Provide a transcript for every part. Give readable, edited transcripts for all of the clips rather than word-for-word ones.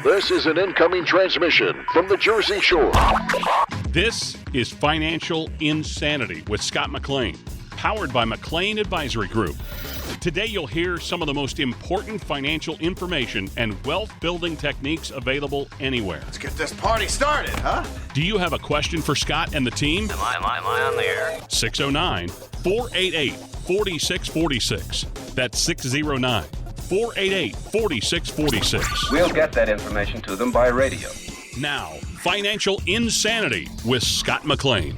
This is an incoming transmission from the Jersey Shore. This is Financial Insanity with Scott McLean, powered by McLean Advisory Group. Today you'll hear some of the most important financial information and wealth-building techniques available anywhere. Let's get this party started, huh? Do you have a question for Scott and the team? Am I on the air? 609-488-4646. That's 609-488-4646. We'll get that information to them by radio. Now, Financial Insanity with Scott McLean.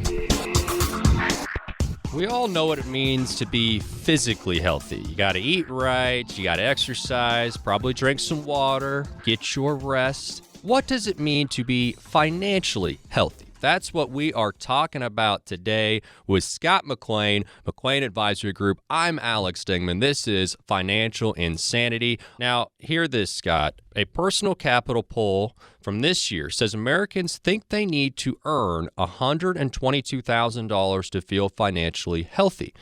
We all know what it means to be physically healthy. You got to eat right, you got to exercise, probably drink some water, get your rest. What does it mean to be financially healthy? That's what we are talking about today with Scott McLean, McLean Advisory Group. I'm Alex Dingman. This is Financial Insanity. Now, hear this, Scott. A personal capital poll from this year says Americans think they need to earn $122,000 to feel financially healthy.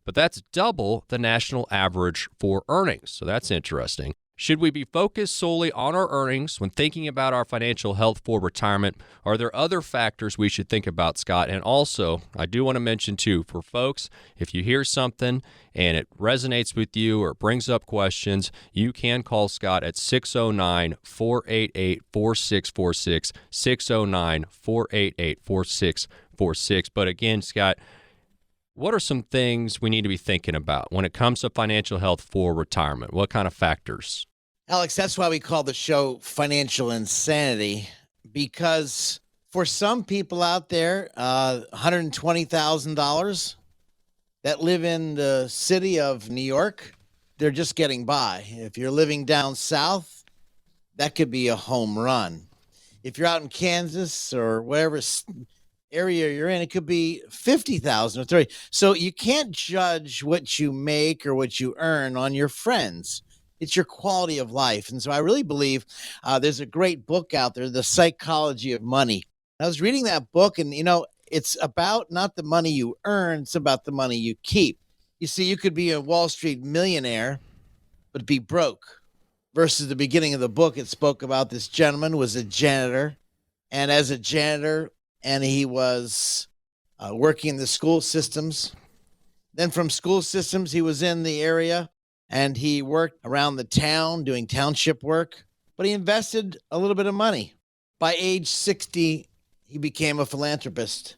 But that's double the national average for earnings. So that's interesting. Should we be focused solely on our earnings when thinking about our financial health for retirement? Are there other factors we should think about, Scott? And also, I do want to mention, too, for folks, if you hear something and it resonates with you or brings up questions, you can call Scott at 609-488-4646, 609-488-4646. But again, Scott, what are some things we need to be thinking about when it comes to financial health for retirement? What kind of factors? Alex, that's why we call the show Financial Insanity, because for some people out there, $120,000 that live in the city of New York, they're just getting by. If you're living down south, that could be a home run. If you're out in Kansas or whatever area you're in, it could be 50,000 or 30. So you can't judge what you make or what you earn on your friends. It's your quality of life. And so I really believe there's a great book out there, The Psychology of Money. I was reading that book, and, it's about not the money you earn, it's about the money you keep. You see, you could be a Wall Street millionaire, but be broke. Versus the beginning of the book, it spoke about this gentleman was a janitor. And as a janitor, and he was working in the school systems. Then from school systems, he was in the area, and he worked around the town doing township work, but he invested a little bit of money. By age 60, he became a philanthropist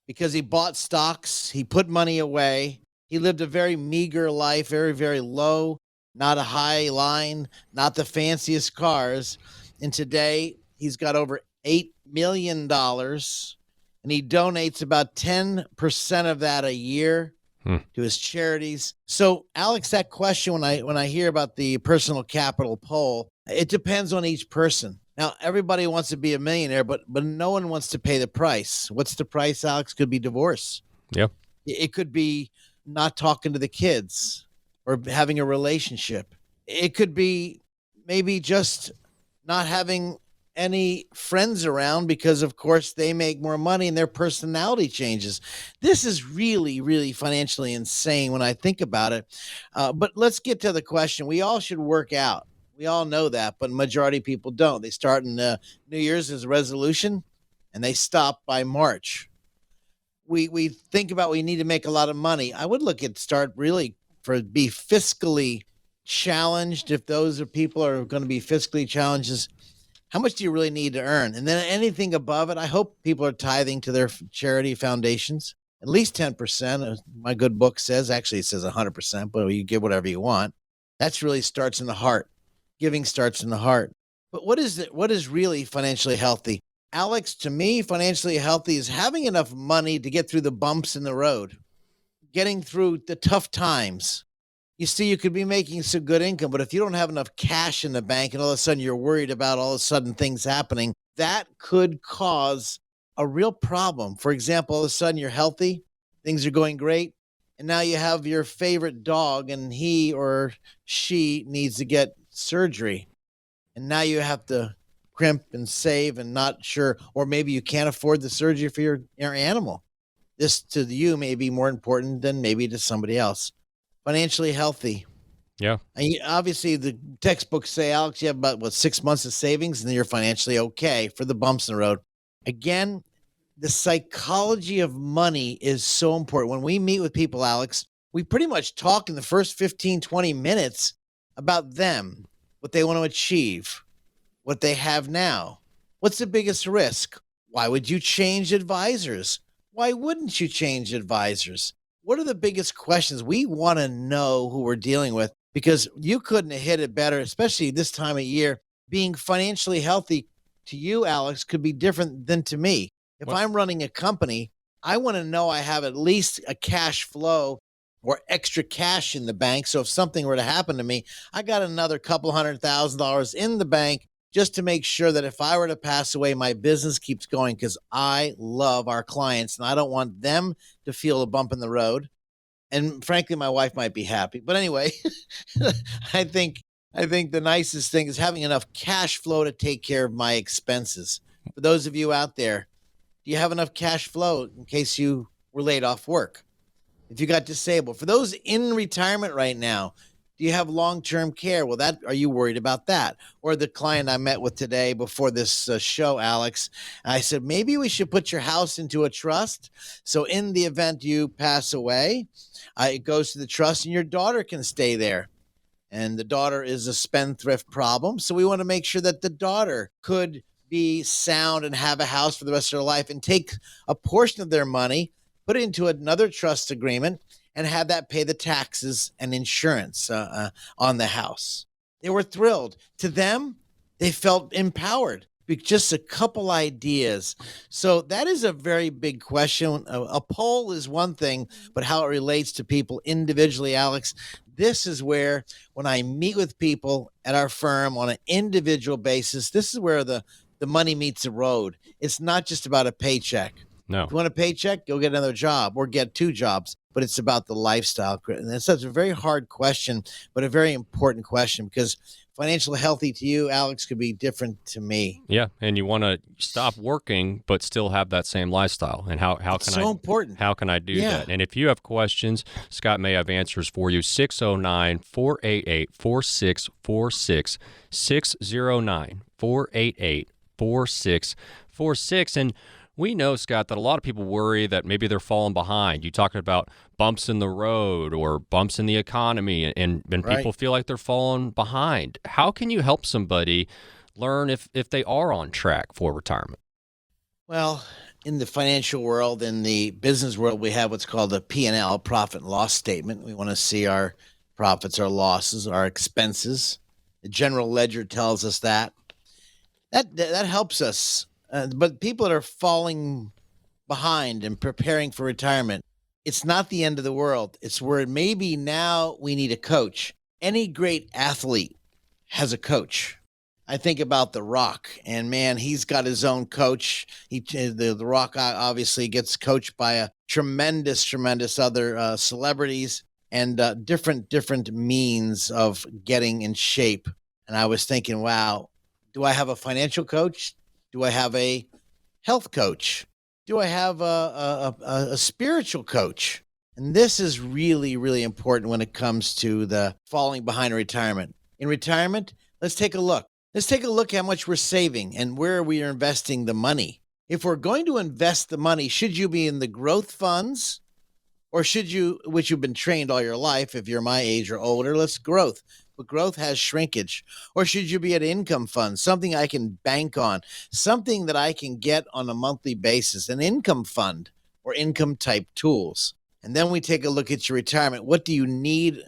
because he bought stocks, he put money away, he lived a very meager life, very, very low, not a high line, not the fanciest cars. And today, he's got over $8 million, and he donates about 10% of that a year to his charities. So, Alex, that question, when I hear about the personal capital poll, it depends on each person. Now, everybody wants to be a millionaire, but no one wants to pay the price. What's the price, Alex? Could be divorce. Yeah. It could be not talking to the kids or having a relationship. It could be maybe just not having any friends around because, of course, they make more money and their personality changes. This is really, really financially insane when I think about it. But let's get to the question. We all should work out. We all know that, but majority of people don't. They start in New Year's as a resolution, and they stop by March. We think about we need to make a lot of money. I would look at start really be fiscally challenged. If those are people are going to be fiscally challenged, how much do you really need to earn? And then anything above it, I hope people are tithing to their charity foundations, at least 10%. My good book says, actually it says 100%, but you give whatever you want. That's really starts in the heart. Giving starts in the heart. But what is really financially healthy? Alex, to me, financially healthy is having enough money to get through the bumps in the road, getting through the tough times. You see, you could be making some good income, but if you don't have enough cash in the bank and all of a sudden you're worried about all of a sudden things happening, that could cause a real problem. For example, all of a sudden you're healthy, things are going great, and now you have your favorite dog and he or she needs to get surgery. And now you have to crimp and save and not sure, or maybe you can't afford the surgery for your animal. This to you may be more important than maybe to somebody else. Financially healthy Yeah. And obviously, the textbooks say, Alex, you have about 6 months of savings, and then you're financially okay for the bumps in the road. Again, the psychology of money is so important. When we meet with people, Alex, we pretty much talk in the first 15, 20 minutes about them, what they want to achieve, what they have now. What's the biggest risk? Why would you change advisors? Why wouldn't you change advisors? What are the biggest questions? We want to know who we're dealing with, because you couldn't have hit it better, especially this time of year. Being financially healthy to you, Alex, could be different than to me. If What? I'm running a company, I want to know I have at least a cash flow or extra cash in the bank. So if something were to happen to me, I got another couple $100,000 in the bank just to make sure that if I were to pass away, my business keeps going, because I love our clients and I don't want them to feel a bump in the road. And frankly, my wife might be happy. But anyway, I think the nicest thing is having enough cash flow to take care of my expenses. For those of you out there, do you have enough cash flow in case you were laid off work? If you got disabled? For those in retirement right now, do you have long-term care? Well, are you worried about that? Or the client I met with today before this show, Alex, I said, maybe we should put your house into a trust. So in the event you pass away, it goes to the trust and your daughter can stay there. And the daughter is a spendthrift problem. So we want to make sure that the daughter could be sound and have a house for the rest of their life, and take a portion of their money, put it into another trust agreement, and have that pay the taxes and insurance on the house. They were thrilled. To them, they felt empowered. Just a couple ideas. So that is a very big question. A poll is one thing, but how it relates to people individually, Alex, this is where, when I meet with people at our firm on an individual basis, this is where the money meets the road. It's not just about a paycheck. No. If you want a paycheck, go get another job or get 2 jobs. But it's about the lifestyle. And that's such a very hard question, but a very important question, because financial healthy to you, Alex, could be different to me. Yeah, and you want to stop working but still have that same lifestyle. And how It's can so I important. How can I do Yeah. that? And if you have questions, Scott may have answers for you. 609-488-4646, 609-488-4646. And we know, Scott, that a lot of people worry that maybe they're falling behind. You talked about bumps in the road or bumps in the economy, and Right. people feel like they're falling behind. How can you help somebody learn if they are on track for retirement? Well, in the financial world, in the business world, we have what's called a P&L, profit and loss statement. We want to see our profits, our losses, our expenses. The general ledger tells us that. That helps us. But people that are falling behind and preparing for retirement, it's not the end of the world. It's where maybe now we need a coach. Any great athlete has a coach. I think about The Rock, and man, he's got his own coach. The Rock obviously gets coached by a tremendous other celebrities, and different means of getting in shape. And I was thinking, wow, do I have a financial coach? Do I have a health coach? Do I have a spiritual coach? And this is really, really important when it comes to the falling behind in retirement. In retirement, let's take a look. Let's take a look how much we're saving and where we are investing the money. If we're going to invest the money, should you be in the growth funds, or should you, which you've been trained all your life, if you're my age or older, let's growth. But growth has shrinkage. Or should you be at income funds, something I can bank on, something that I can get on a monthly basis, an income fund or income type tools. And then we take a look at your retirement. What do you need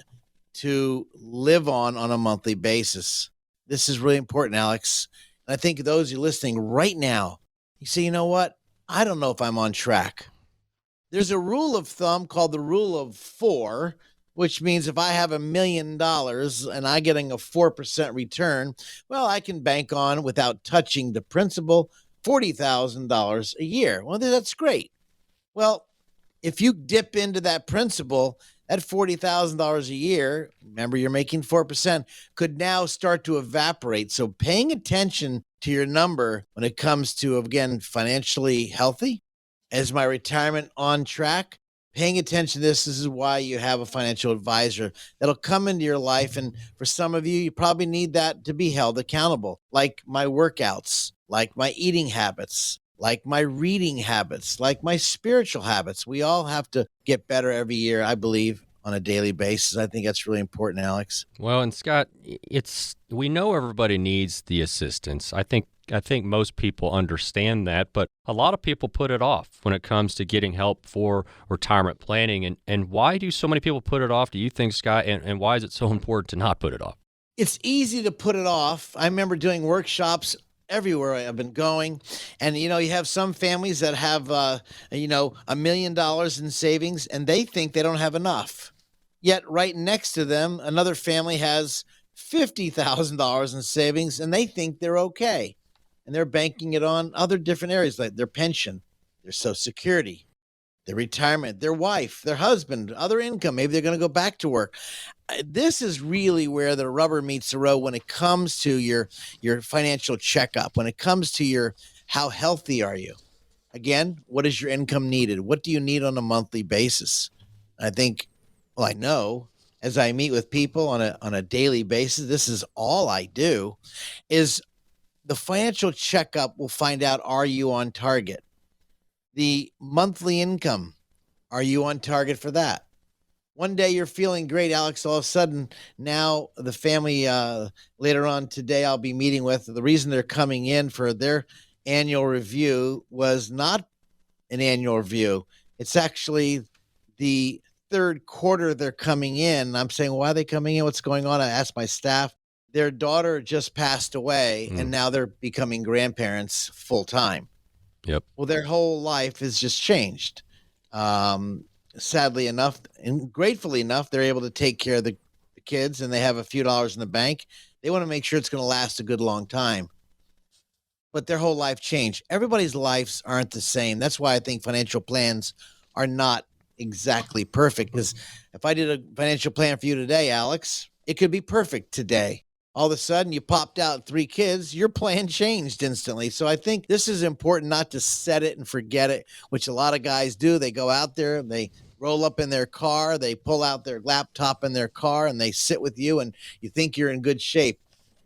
to live on a monthly basis? This is really important, Alex. And I think those of you listening right now, you say, you know what? I don't know if I'm on track. There's a rule of thumb called the rule of 4, which means if I have $1 million and I'm getting a 4% return, well, I can bank on, without touching the principal, $40,000 a year. Well, that's great. Well, if you dip into that principal, that $40,000 a year, remember you're making 4%, could now start to evaporate. So paying attention to your number when it comes to, again, financially healthy, is my retirement on track? paying attention to this is why you have a financial advisor that'll come into your life. And for some of you, you probably need that to be held accountable, like my workouts, like my eating habits, like my reading habits, like my spiritual habits. We all have to get better every year, I believe, on a daily basis. I think that's really important, Alex. Well, and Scott, we know everybody needs the assistance. I think most people understand that, but a lot of people put it off when it comes to getting help for retirement planning. And why do so many people put it off, do you think, Scott? And why is it so important to not put it off? It's easy to put it off. I remember doing workshops everywhere I've been going. And, you have some families that have, $1 million in savings, and they think they don't have enough. Yet right next to them, another family has $50,000 in savings, and they think they're okay. And they're banking it on other different areas, like their pension, their Social Security, their retirement, their wife, their husband, other income. Maybe they're going to go back to work. This is really where the rubber meets the road when it comes to your financial checkup, when it comes to how healthy are you? Again, what is your income needed? What do you need on a monthly basis? I know as I meet with people on a daily basis, this is all I do, is the financial checkup will find out, are you on target? The monthly income, are you on target for that? One day you're feeling great, Alex. All of a sudden, now the family later on today I'll be meeting with, the reason they're coming in for their annual review was not an annual review. It's actually the third quarter they're coming in. I'm saying, why are they coming in? What's going on? I asked my staff. Their daughter just passed away, and now they're becoming grandparents full time. Yep. Well, their whole life has just changed. Sadly enough, and gratefully enough, they're able to take care of the kids, and they have a few dollars in the bank. They want to make sure it's going to last a good long time. But their whole life changed. Everybody's lives aren't the same. That's why I think financial plans are not exactly perfect. Because if I did a financial plan for you today, Alex, it could be perfect today. All of a sudden, you popped out 3 kids, your plan changed instantly. So I think this is important, not to set it and forget it, which a lot of guys do. They go out there, they roll up in their car, they pull out their laptop in their car, and they sit with you, and you think you're in good shape.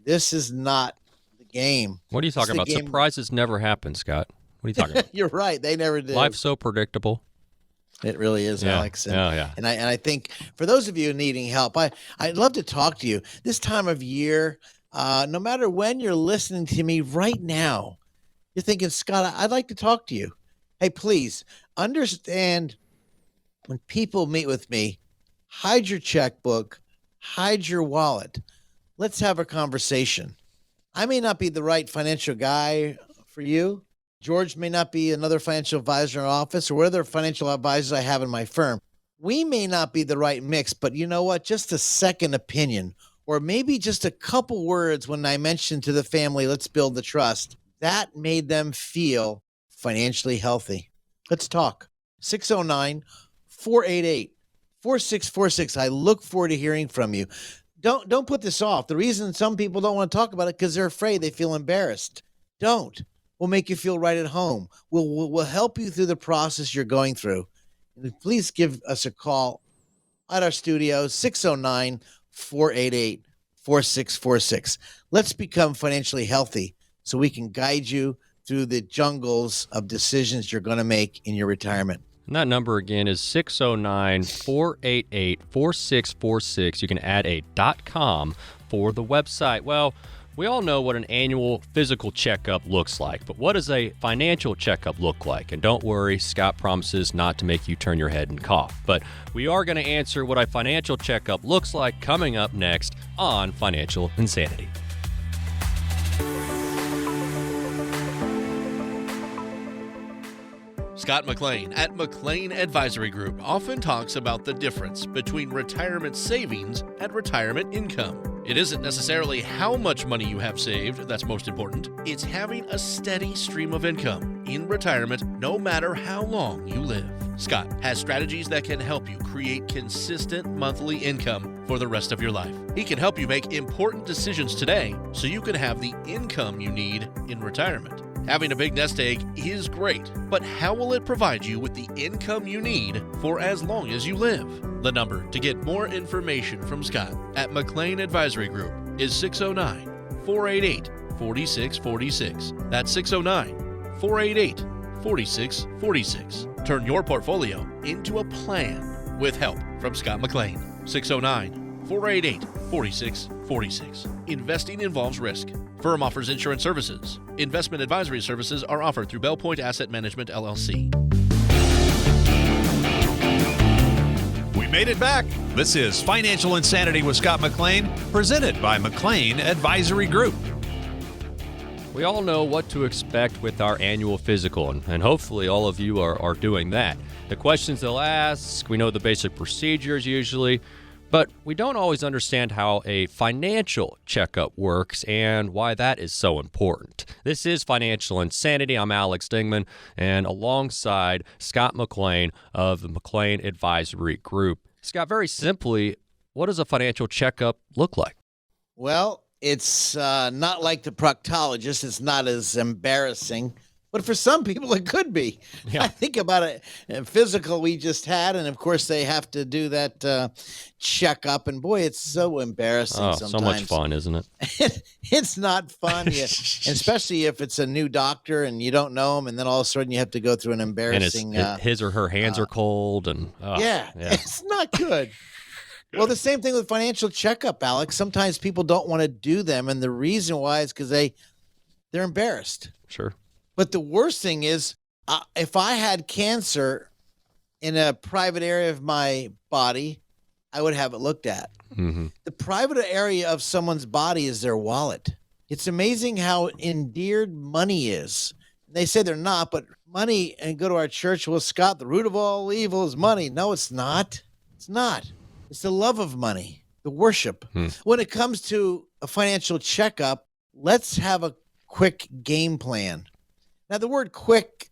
This is not the game. What are you talking about? Surprises never happen, Scott. What are you talking about? You're right. They never do. Life's so predictable. It really is, Alex. And, yeah. And I think for those of you needing help, I'd love to talk to you this time of year. No matter when you're listening to me right now, you're thinking, Scott, I'd like to talk to you. Hey, please understand, when people meet with me, hide your checkbook, hide your wallet. Let's have a conversation. I may not be the right financial guy for you. George may not be another financial advisor in our office, or whatever financial advisors I have in my firm. We may not be the right mix, but you know what? Just a second opinion, or maybe just a couple words when I mentioned to the family, let's build the trust, that made them feel financially healthy. Let's talk. 609-488-4646. I look forward to hearing from you. Don't put this off. The reason some people don't want to talk about it because they're afraid, they feel embarrassed. Don't. We'll make you feel right at home. We'll help you through the process you're going through. And please give us a call at our studio, 609-488-4646. Let's become financially healthy so we can guide you through the jungles of decisions you're going to make in your retirement. And that number again is 609-488-4646. You can add a .com for the website. Well, we all know what an annual physical checkup looks like, but what does a financial checkup look like? And don't worry, Scott promises not to make you turn your head and cough. But we are going to answer what a financial checkup looks like coming up next on Financial Insanity. Scott McLean at McLean Advisory Group often talks about the difference between retirement savings and retirement income. It isn't necessarily how much money you have saved that's most important. It's having a steady stream of income in retirement no matter how long you live. Scott has strategies that can help you create consistent monthly income for the rest of your life. He can help you make important decisions today so you can have the income you need in retirement. Having a big nest egg is great, but how will it provide you with the income you need for as long as you live? The number to get more information from Scott at McLean Advisory Group is 609-488-4646. That's 609-488-4646. Turn your portfolio into a plan with help from Scott McLean. 609-488-4646. Investing involves risk. Firm offers insurance services. Investment advisory services are offered through Bell Point Asset Management, LLC. We made it back. This is Financial Insanity with Scott McLean, presented by McLean Advisory Group. We all know what to expect with our annual physical, and hopefully all of you are doing that. The questions they'll ask, we know the basic procedures usually, but we don't always understand how a financial checkup works and why that is so important. This is Financial Insanity. I'm Alex Dingman, and alongside Scott McLean of the McLean Advisory Group. Scott, very simply, what does a financial checkup look like? Well, it's not like the proctologist. It's not as embarrassing. But for some people, it could be. Yeah. I think about a physical we just had, and of course they have to do that checkup. And boy, it's so embarrassing sometimes. So much fun, isn't it? It's not fun, especially if it's a new doctor and you don't know him, and then all of a sudden you have to go through an embarrassing. And his or her hands are cold, and it's not good. Well, the same thing with financial checkup, Alex. Sometimes people don't want to do them, and the reason why is because they're embarrassed. Sure. But the worst thing is, if I had cancer in a private area of my body, I would have it looked at. Mm-hmm. The private area of someone's body is their wallet. It's amazing how endeared money is. They say they're not, but money, and go to our church, well, Scott, the root of all evil is money. No, it's not. It's not. It's the love of money, the worship. When it comes to a financial checkup, let's have a quick game plan. Now, the word quick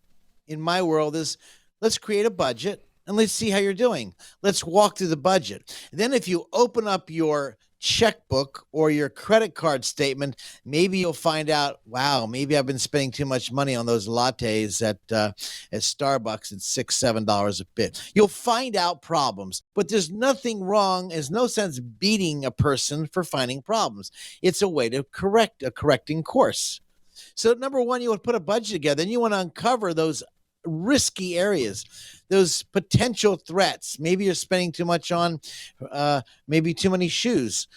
in my world is let's create a budget and let's see how you're doing. Let's walk through the budget. Then if you open up your checkbook or your credit card statement, maybe you'll find out, wow, maybe I've been spending too much money on those lattes at Starbucks at $6-7 a bit. You'll find out problems, but there's nothing wrong. There's no sense beating a person for finding problems. It's a way to correct a correcting course. So number one, you would put a budget together, and you want to uncover those risky areas, those potential threats. Maybe you're spending too much on maybe too many shoes,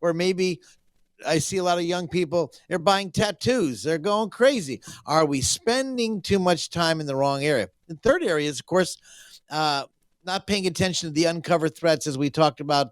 or maybe I see a lot of young people, they're buying tattoos. They're going crazy. Are we spending too much time in the wrong area? The third area is, of course, not paying attention to the uncovered threats, as we talked about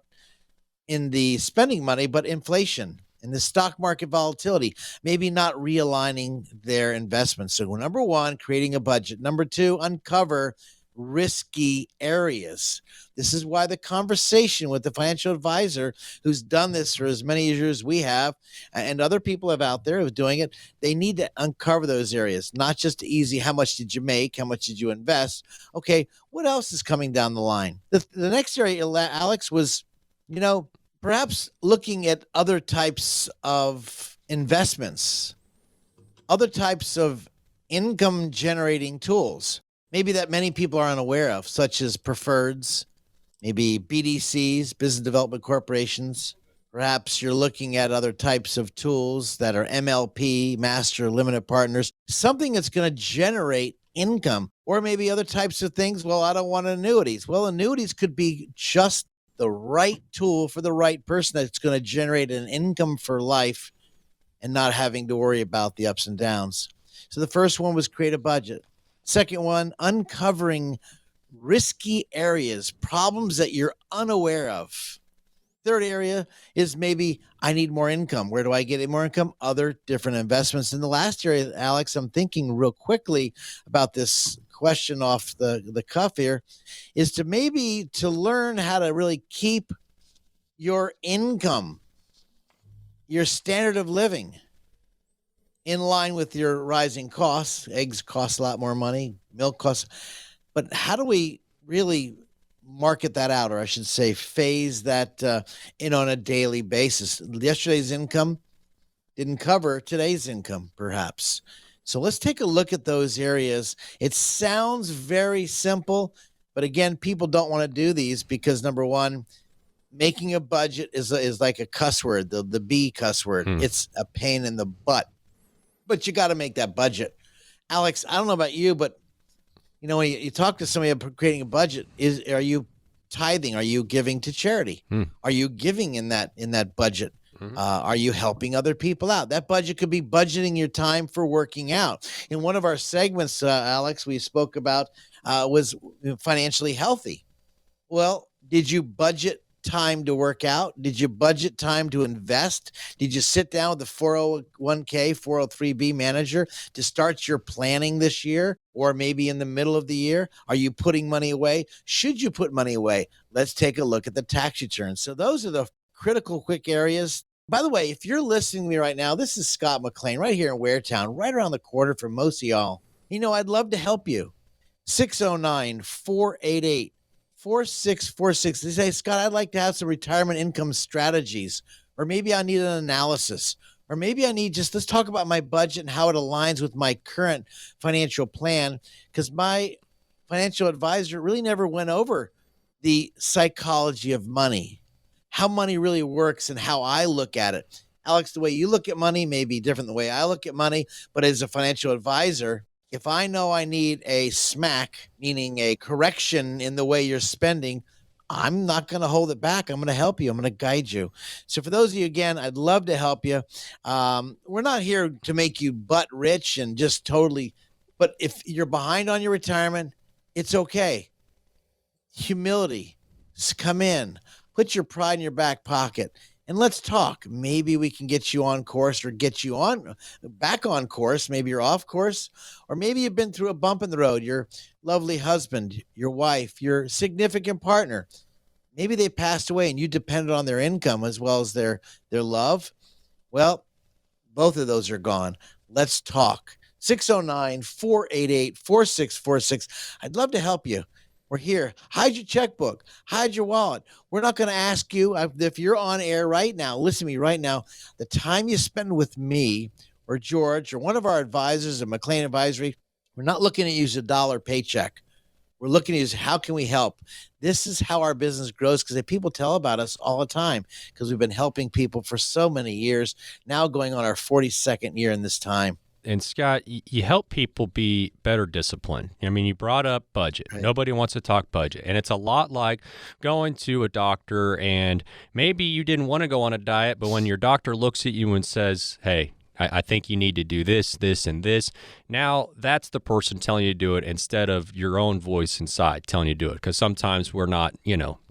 in the spending money, but inflation and the stock market volatility, maybe not realigning their investments. So number one, creating a budget. Number two, uncover risky areas. This is why the conversation with the financial advisor who's done this for as many years as we have, and other people have out there who are doing it, they need to uncover those areas, not just easy, how much did you make? How much did you invest? Okay, what else is coming down the line? The next area, Alex, was, perhaps looking at other types of investments, other types of income generating tools, maybe that many people are unaware of, such as preferreds, maybe BDCs, business development corporations. Perhaps you're looking at other types of tools that are MLP, master limited partners, something that's going to generate income, or maybe other types of things. Well, I don't want annuities. Well, annuities could be just the right tool for the right person that's going to generate an income for life and not having to worry about the ups and downs. So the first one was create a budget. Second one, uncovering risky areas, problems that you're unaware of. Third area is maybe I need more income. Where do I get more income? Other different investments. And the last area, Alex, I'm thinking real quickly about this question off the cuff here, is to learn how to really keep your income, your standard of living in line with your rising costs. Eggs cost a lot more money, milk costs. But how do we really market that out, or I should say phase that in on a daily basis? Yesterday's income didn't cover today's income, perhaps. So let's take a look at those areas. It sounds very simple, but again, people don't want to do these because number one, making a budget is like a cuss word, the B cuss word. It's a pain in the butt, but you got to make that budget. Alex, I don't know about you, but when you talk to somebody about creating a budget, are you tithing? Are you giving to charity? Are you giving in that budget? Are you helping other people out? That budget could be budgeting your time for working out. In one of our segments, Alex, we spoke about was financially healthy. Well, did you budget time to work out? Did you budget time to invest? Did you sit down with the 401k, 403b manager to start your planning this year or maybe in the middle of the year? Are you putting money away? Should you put money away? Let's take a look at the tax returns. So those are the critical quick areas. By the way, if you're listening to me right now, this is Scott McLean right here in Waretown, right around the corner from most of y'all. I'd love to help you. 609-488-4646. They say, Scott, I'd like to have some retirement income strategies, or maybe I need an analysis, or maybe I need let's talk about my budget and how it aligns with my current financial plan, because my financial advisor really never went over the psychology of money, how money really works and how I look at it. Alex, the way you look at money may be different than the way I look at money, but as a financial advisor, if I know I need a smack, meaning a correction in the way you're spending, I'm not going to hold it back. I'm going to help you. I'm going to guide you. So for those of you, again, I'd love to help you. We're not here to make you butt rich and just totally, but if you're behind on your retirement, it's okay. Humility, just come in, put your pride in your back pocket, and let's talk. Maybe we can get you on course or get you back on course. Maybe you're off course, or maybe you've been through a bump in the road. Your lovely husband, your wife, your significant partner, maybe they passed away and you depended on their income as well as their love. Well, both of those are gone. Let's talk. 609-488-4646. I'd love to help you. We're here. Hide your checkbook. Hide your wallet. We're not going to ask you if you're on air right now. Listen to me right now. The time you spend with me or George or one of our advisors at McLean Advisory, we're not looking to use a dollar paycheck. We're looking to use how can we help. This is how our business grows because people tell about us all the time because we've been helping people for so many years, now going on our 42nd year in this time. And Scott, you help people be better disciplined. I mean, you brought up budget. Right. Nobody wants to talk budget. And it's a lot like going to a doctor and maybe you didn't want to go on a diet, but when your doctor looks at you and says, hey, I think you need to do this, this, and this. Now that's the person telling you to do it instead of your own voice inside telling you to do it. Because sometimes we're not,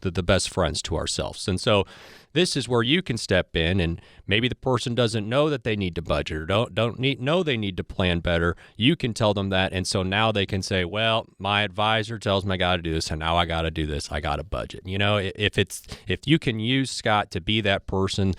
the best friends to ourselves. And so this is where you can step in, and maybe the person doesn't know that they need to budget or don't know they need to plan better. You can tell them that, and so now they can say, well, my advisor tells me I got to do this, and now I got to do this. I got to budget. If you can use Scott to be that person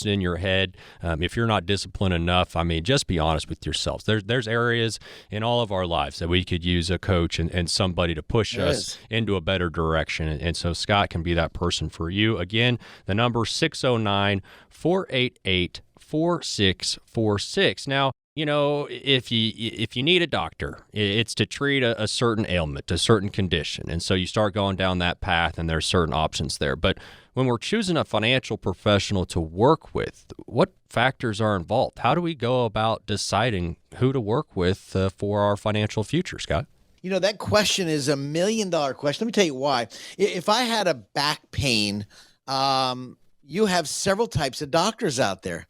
in your head, if you're not disciplined enough, I mean, just be honest with yourselves. There's areas in all of our lives that we could use a coach and somebody to push us into a better direction, and so Scott can be that person for you. Again, the number 609-488-4646. Now, if you need a doctor, it's to treat a certain ailment, a certain condition. And so you start going down that path and there's certain options there. But when we're choosing a financial professional to work with, what factors are involved? How do we go about deciding who to work with for our financial future, Scott? That question is $1 million question. Let me tell you why. If I had a back pain, you have several types of doctors out there.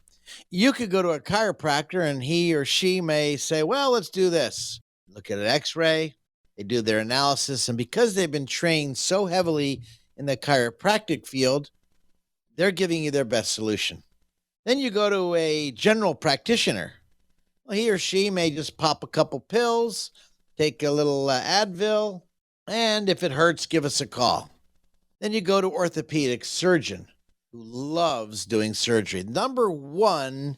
You could go to a chiropractor and he or she may say, well, let's do this. Look at an x-ray. They do their analysis. And because they've been trained so heavily in the chiropractic field, they're giving you their best solution. Then you go to a general practitioner. Well, he or she may just pop a couple pills, take a little Advil, and if it hurts, give us a call. Then you go to orthopedic surgeon who loves doing surgery. Number one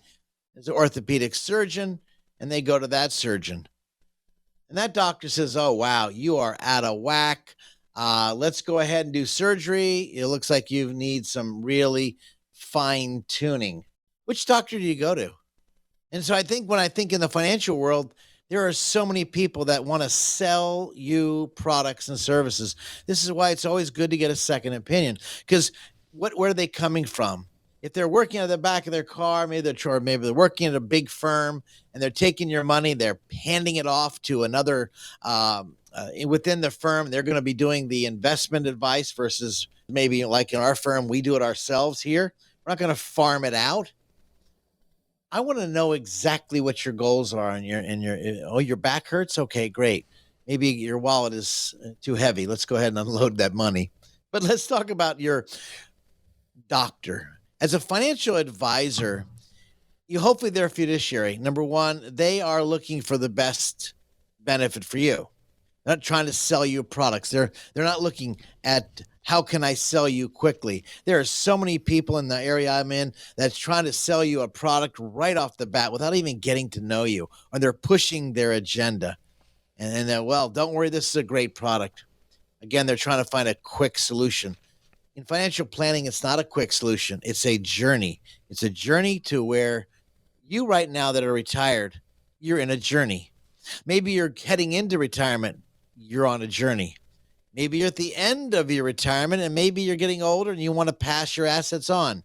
is an orthopedic surgeon, and they go to that surgeon. And that doctor says, oh, wow, you are out of whack. Let's go ahead and do surgery. It looks like you need some really fine tuning. Which doctor do you go to? And so when I think in the financial world, there are so many people that want to sell you products and services. This is why it's always good to get a second opinion, because where are they coming from? If they're working at the back of their car, maybe they're working at a big firm and they're taking your money, they're handing it off to another within the firm. They're going to be doing the investment advice versus maybe like in our firm, we do it ourselves here. We're not going to farm it out. I want to know exactly what your goals are and your back hurts. Okay, great. Maybe your wallet is too heavy. Let's go ahead and unload that money. But let's talk about your doctor. As a financial advisor, hopefully they're a fiduciary. Number one, they are looking for the best benefit for you. They're not trying to sell you products. They're not looking at how can I sell you quickly. There are so many people in the area I'm in that's trying to sell you a product right off the bat without even getting to know you, or they're pushing their agenda. And they're, well, don't worry, this is a great product. Again, they're trying to find a quick solution. In financial planning, it's not a quick solution. It's a journey. It's a journey to where you right now that are retired, you're in a journey. Maybe you're heading into retirement. You're on a journey. Maybe you're at the end of your retirement, and maybe you're getting older and you want to pass your assets on.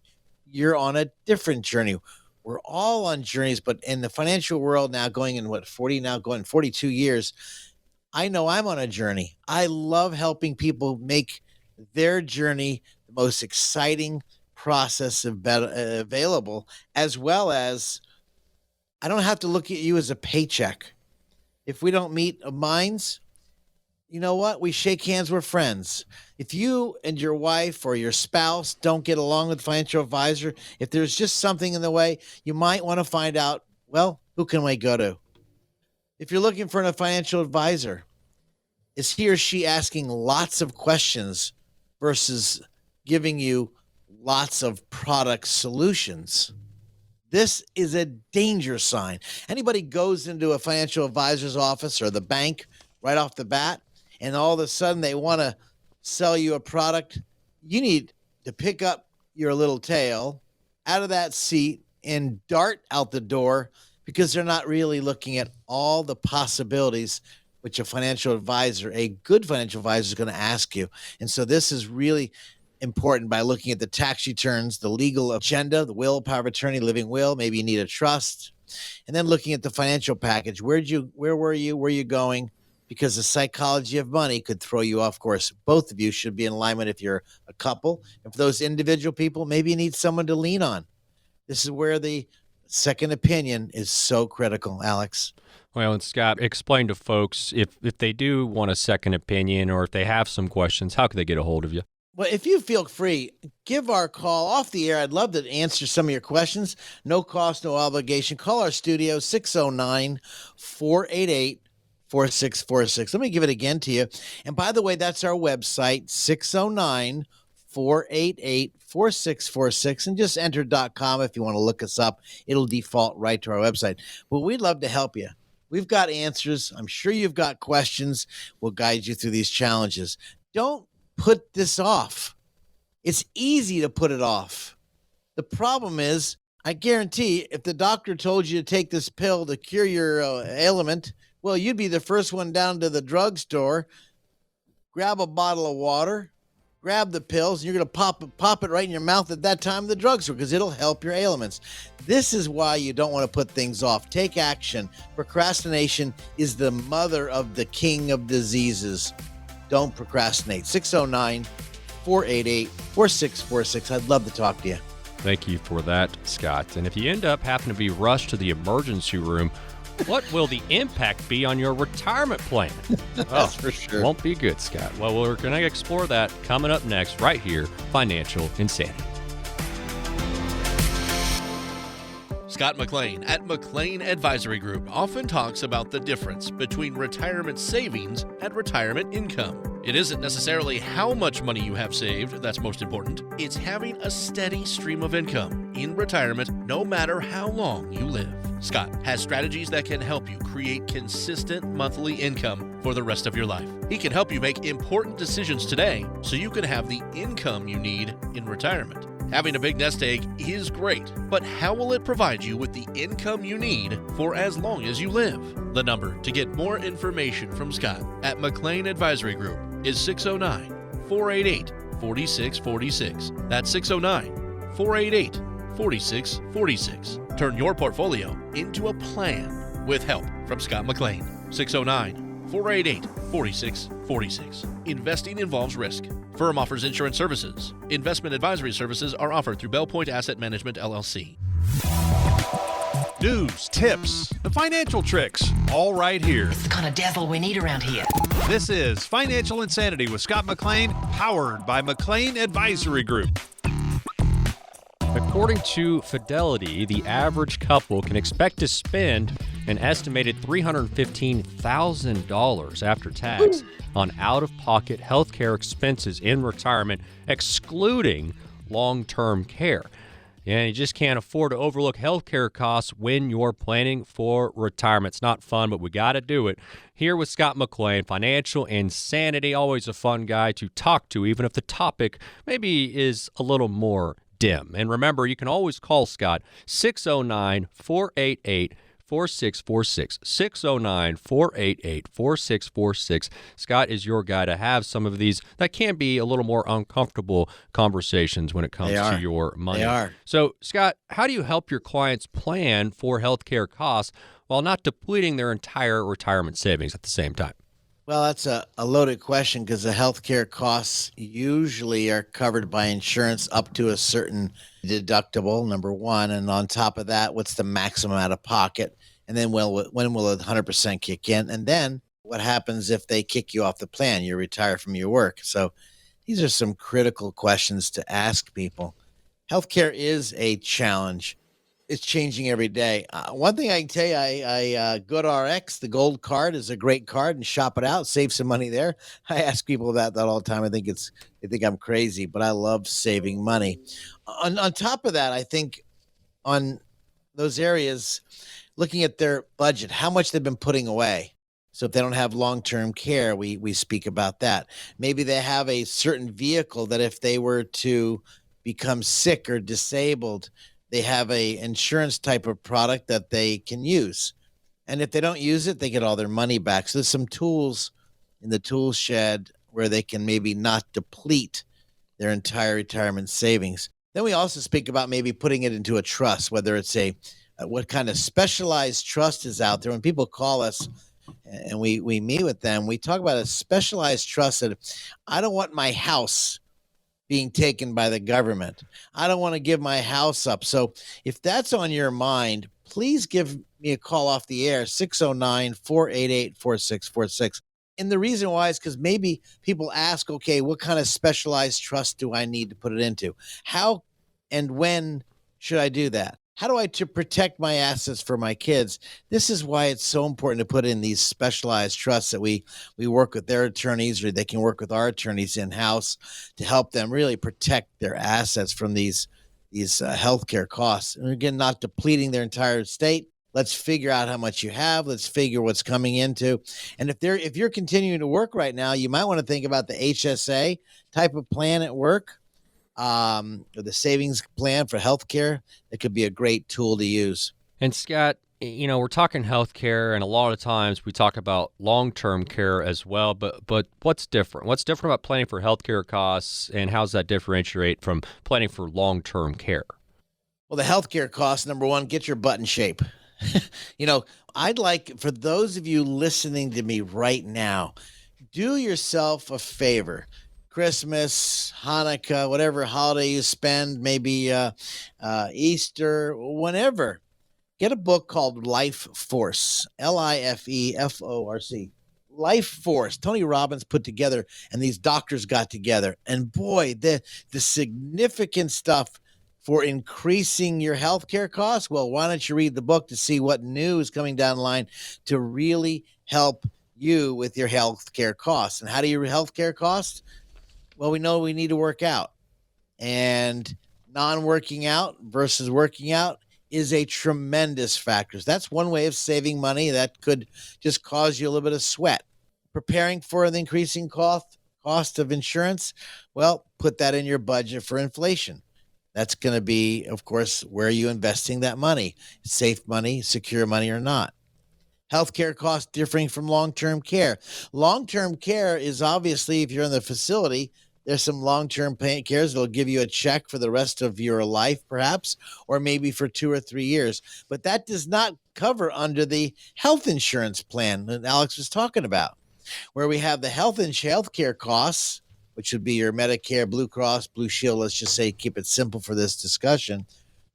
You're on a different journey. We're all on journeys, but in the financial world now going 42 years, I know I'm on a journey. I love helping people make their journey the most exciting process available, as well as I don't have to look at you as a paycheck. If we don't meet minds, you know what? We shake hands, we're friends. If you and your wife or your spouse don't get along with a financial advisor, if there's just something in the way, you might want to find out, well, who can we go to? If you're looking for a financial advisor, is he or she asking lots of questions versus giving you lots of product solutions? This is a danger sign. Anybody goes into a financial advisor's office or the bank right off the bat, and all of a sudden they want to sell you a product, you need to pick up your little tail out of that seat and dart out the door, because they're not really looking at all the possibilities which a financial advisor, a good financial advisor, is going to ask you. And so this is really important by looking at the tax returns, the legal agenda, the will, power of attorney, living will. Maybe you need a trust. And then looking at the financial package. Where were you? Where are you going? Because the psychology of money could throw you off course. Both of you should be in alignment if you're a couple. And for those individual people, maybe you need someone to lean on. This is where the second opinion is so critical, Alex. Well, and Scott, explain to folks if they do want a second opinion or if they have some questions, how can they get a hold of you? Well, if you feel free, give our call off the air. I'd love to answer some of your questions. No cost, no obligation. Call our studio, 609-488-4646. Let me give it again to you. And by the way, that's our website, 609-488-4646. And just enter .com if you want to look us up. It'll default right to our website. But we'd love to help you. We've got answers. I'm sure you've got questions. We'll guide you through these challenges. Don't put this off. It's easy to put it off. The problem is, I guarantee if the doctor told you to take this pill to cure your ailment, well, you'd be the first one down to the drugstore, grab a bottle of water, grab the pills, and you're going to pop it right in your mouth at that time of the drugstore because it'll help your ailments. This is why you don't want to put things off. Take action. Procrastination is the mother of the king of diseases. Don't procrastinate. 609-488-4646. I'd love to talk to you. Thank you for that, Scott. And if you end up having to be rushed to the emergency room, what will the impact be on your retirement plan? That's for sure. Won't be good, Scott. Well, we're going to explore that coming up next, right here, Financial Insanity. Scott McLean at McLean Advisory Group often talks about the difference between retirement savings and retirement income. It isn't necessarily how much money you have saved that's most important. It's having a steady stream of income in retirement no matter how long you live. Scott has strategies that can help you create consistent monthly income for the rest of your life. He can help you make important decisions today so you can have the income you need in retirement. Having a big nest egg is great, but how will it provide you with the income you need for as long as you live? The number to get more information from Scott at McLean Advisory Group is 609-488-4646. That's 609-488-4646. Turn your portfolio into a plan with help from Scott McLean. 609-488-4646. Investing involves risk. Firm offers insurance services. Investment advisory services are offered through Bell Point Asset Management, LLC. News, tips, the financial tricks, all right here. It's the kind of dazzle we need around here. This is Financial Insanity with Scott McLean, powered by McLean Advisory Group. According to Fidelity, the average couple can expect to spend an estimated $315,000 after tax on out-of-pocket healthcare expenses in retirement, excluding long-term care. And you just can't afford to overlook healthcare costs when you're planning for retirement. It's not fun, but we got to do it. Here with Scott McLean, Financial Insanity, always a fun guy to talk to, even if the topic maybe is a little more dim. And remember, you can always call Scott 609-488-4646. 609-488-4646. Scott is your guy to have some of these that can be a little more uncomfortable conversations when it comes to your money. They are. So, Scott, how do you help your clients plan for healthcare costs while not depleting their entire retirement savings at the same time? Well, that's a loaded question because the healthcare costs usually are covered by insurance up to a certain deductible, number one. And on top of that, what's the maximum out of pocket? And then when will it 100% kick in? And then what happens if they kick you off the plan? You retire from your work. So these are some critical questions to ask people. Healthcare is a challenge. It's changing every day. One thing I can tell you, I GoodRx, the gold card is a great card, and shop it out, save some money there. I ask people about that all the time. They think I'm crazy, but I love saving money. On top of that, I think on those areas, looking at their budget, how much they've been putting away. So if they don't have long-term care, we speak about that. Maybe they have a certain vehicle that if they were to become sick or disabled, they have a insurance type of product that they can use. And if they don't use it, they get all their money back. So there's some tools in the tool shed where they can maybe not deplete their entire retirement savings. Then we also speak about maybe putting it into a trust, whether it's what kind of specialized trust is out there. When people call us and we meet with them, we talk about a specialized trust that I don't want my house being taken by the government. I don't want to give my house up. So if that's on your mind, please give me a call off the air, 609-488-4646. And the reason why is because maybe people ask, okay, what kind of specialized trust do I need to put it into? How and when should I do that? How do I to protect my assets for my kids? This is why it's so important to put in these specialized trusts that we work with their attorneys, or they can work with our attorneys in-house to help them really protect their assets from these healthcare costs. And again, not depleting their entire estate. Let's figure out how much you have. Let's figure what's coming into. And if you're continuing to work right now, you might want to think about the HSA type of plan at work. Or the savings plan for healthcare. It could be a great tool to use. And Scott, we're talking healthcare, and a lot of times we talk about long-term care as well. But what's different? What's different about planning for healthcare costs, and how does that differentiate from planning for long-term care? Well, the healthcare costs, number one, get your butt in shape. I'd like for those of you listening to me right now, do yourself a favor. Christmas, Hanukkah, whatever holiday you spend, maybe Easter, whenever. Get a book called Life Force, Lifeforce. Life Force. Tony Robbins put together, and these doctors got together. And boy, the significant stuff for increasing your healthcare costs. Well, why don't you read the book to see what new is coming down the line to really help you with your healthcare costs. And how do your healthcare costs? Well, we know we need to work out, and non-working out versus working out is a tremendous factor. That's one way of saving money that could just cause you a little bit of sweat. Preparing for the increasing cost of insurance, well, put that in your budget for inflation. That's going to be, of course, where are you investing that money? Safe money, secure money, or not? Healthcare costs differing from long-term care. Long-term care is obviously, if you're in the facility, there's some long-term cares that'll give you a check for the rest of your life, perhaps, or maybe for 2 or 3 years. But that does not cover under the health insurance plan that Alex was talking about, where we have the healthcare costs, which would be your Medicare, Blue Cross, Blue Shield. Let's just say, keep it simple for this discussion,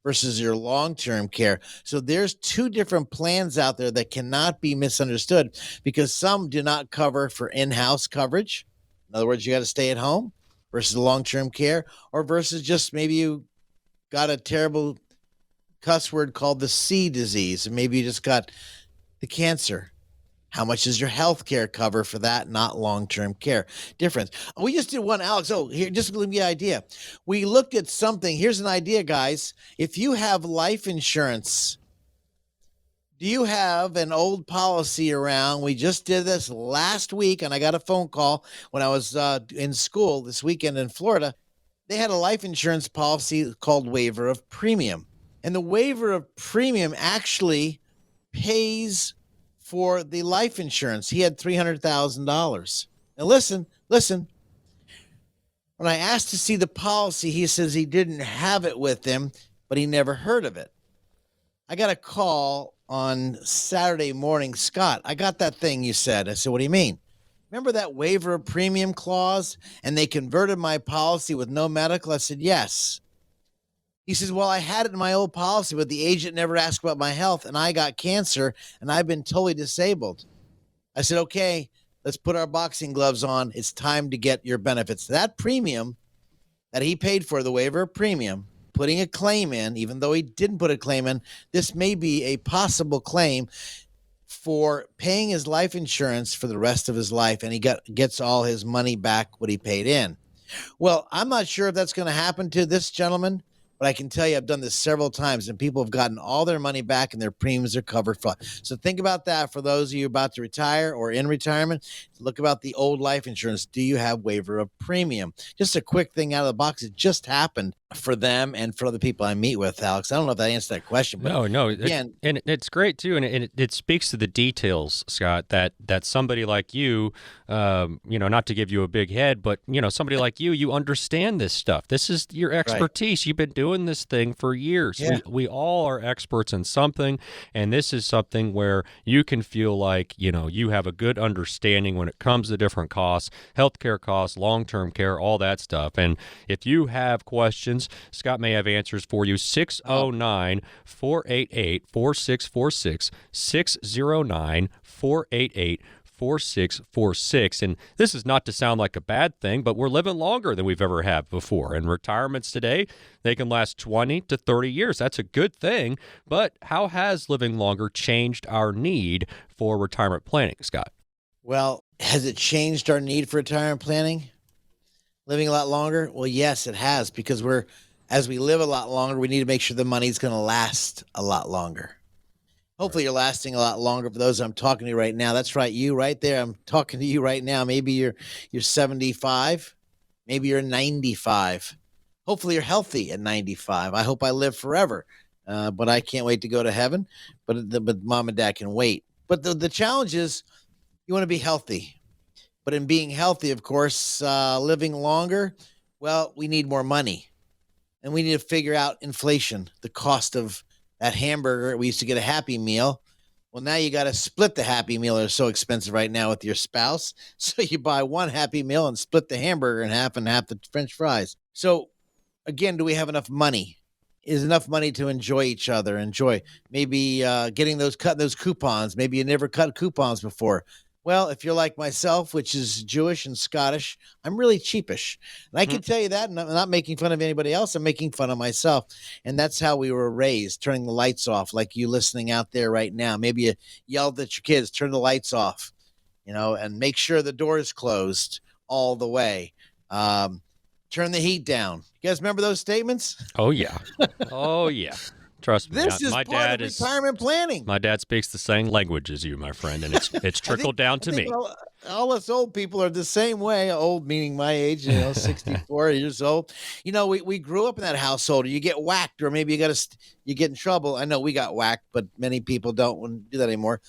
versus your long-term care. So there's two different plans out there that cannot be misunderstood, because some do not cover for in-house coverage. In other words, you got to stay at home, versus long-term care, or versus just maybe you got a terrible cuss word called the C disease, and maybe you just got the cancer. How much is your health care cover for that? Not long-term care. Difference. We just did one, Alex. Oh, here, just to give you an idea. We looked at something. Here's an idea, guys. If you have life insurance, do you have an old policy around? We just did this last week, and I got a phone call when I was in school this weekend in Florida. They had a life insurance policy called waiver of premium. And the waiver of premium actually pays for the life insurance. He had $300,000. Now listen. When I asked to see the policy, he says he didn't have it with him, but he never heard of it. I got a call on Saturday morning. Scott, I got that thing you said. I said, what do you mean? Remember that waiver of premium clause? And they converted my policy with no medical? I said, yes. He says, well, I had it in my old policy, but the agent never asked about my health, and I got cancer, and I've been totally disabled. I said, okay, let's put our boxing gloves on. It's time to get your benefits. That premium that he paid for, the waiver of premium, putting a claim in, even though he didn't put a claim in, this may be a possible claim for paying his life insurance for the rest of his life, and he gets all his money back, what he paid in. Well, I'm not sure if that's going to happen to this gentleman, but I can tell you I've done this several times, and people have gotten all their money back and their premiums are covered for. So think about that for those of you about to retire or in retirement. Look about the old life insurance. Do you have waiver of premium? Just a quick thing out of the box. It just happened for them and for other people I meet with, Alex. I don't know if that answered that question. But No. Again, And it's great, too. And it speaks to the details, Scott, that somebody like you, not to give you a big head, but, somebody like you understand this stuff. This is your expertise. Right. You've been doing this thing for years. Yeah. We all are experts in something, and this is something where you can feel like, you have a good understanding when it comes to different costs, healthcare costs, long-term care, all that stuff. And if you have questions, Scott may have answers for you. 609-488-4646, 609-488-4646. And this is not to sound like a bad thing, but we're living longer than we've ever had before. And retirements today, they can last 20 to 30 years. That's a good thing. But how has living longer changed our need for retirement planning, Scott? Well, has it changed our need for retirement planning? Living a lot longer? Well, yes, it has, because as we live a lot longer, we need to make sure the money's going to last a lot longer. Hopefully you're lasting a lot longer for those I'm talking to right now. That's right, you right there. I'm talking to you right now. Maybe you're 75. Maybe you're 95. Hopefully you're healthy at 95. I hope I live forever, but I can't wait to go to heaven. But mom and dad can wait. But the challenge is you want to be healthy. But in being healthy, of course, living longer, well, we need more money. And we need to figure out inflation, the cost of that hamburger. We used to get a Happy Meal. Well, now you got to split the Happy Meal. They're so expensive right now with your spouse. So you buy one Happy Meal and split the hamburger in half and half the French fries. So again, do we have enough money? Is enough money to enjoy each other? Enjoy maybe cutting those coupons. Maybe you never cut coupons before. Well, if you're like myself, which is Jewish and Scottish, I'm really cheapish. And I can tell you that, and I'm not making fun of anybody else. I'm making fun of myself. And that's how we were raised, turning the lights off, like you listening out there right now. Maybe you yelled at your kids, turn the lights off, and make sure the door is closed all the way. Turn the heat down. You guys remember those statements? Oh, yeah. Oh, yeah. Trust me. This is my part dad of is retirement planning. my dad speaks the same language as you, my friend, and it's trickled down to me. All us old people are the same way. Old meaning my age, 64 years old. We grew up in that household. You get whacked, or maybe you get in trouble. I know we got whacked, but many people don't do that anymore.